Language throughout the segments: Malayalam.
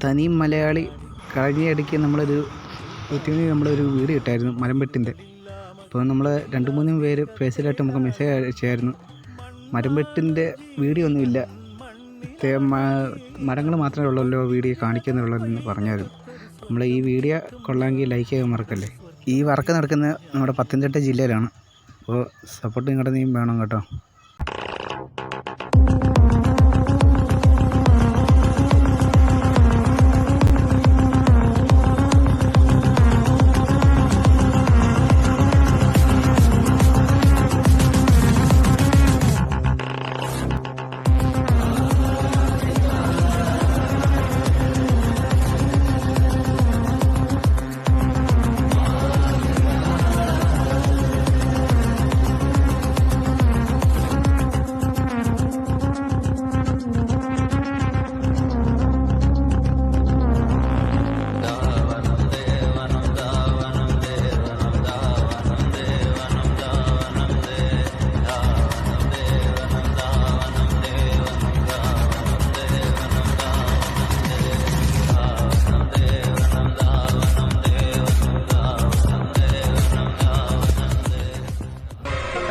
തനി മലയാളി കഴിഞ്ഞിടയ്ക്ക് നമ്മളൊരു വീഡിയോ ഇട്ടായിരുന്നു മരംവെട്ടിൻ്റെ. അപ്പോൾ നമ്മൾ 2-3 പേര് പേഴ്സണലായിട്ട് നമുക്ക് മെസ്സേജ് അയച്ചായിരുന്നു. മരംവെട്ടിൻ്റെ വീഡിയോ ഒന്നുമില്ല, മരങ്ങൾ മാത്രമേ ഉള്ളല്ലോ വീഡിയോ കാണിക്കുന്നുള്ളതെന്ന് പറഞ്ഞായിരുന്നു. നമ്മൾ ഈ വീഡിയോ കൊള്ളാമെങ്കിൽ ലൈക്ക് ചെയ്യാൻ മറക്കല്ലേ. ഈ വർക്ക് നടക്കുന്നത് നമ്മുടെ പത്തനംതിട്ട ജില്ലയിലാണ്. അപ്പോൾ സപ്പോർട്ട് നിങ്ങളുടെ നീ വേണം കേട്ടോ.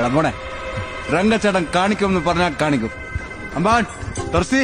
എടാ പോണേ, രംഗച്ചേട്ടൻ കാണിക്കുമെന്ന് പറഞ്ഞാൽ കാണിക്കും. അമ്പാൻ തുറസി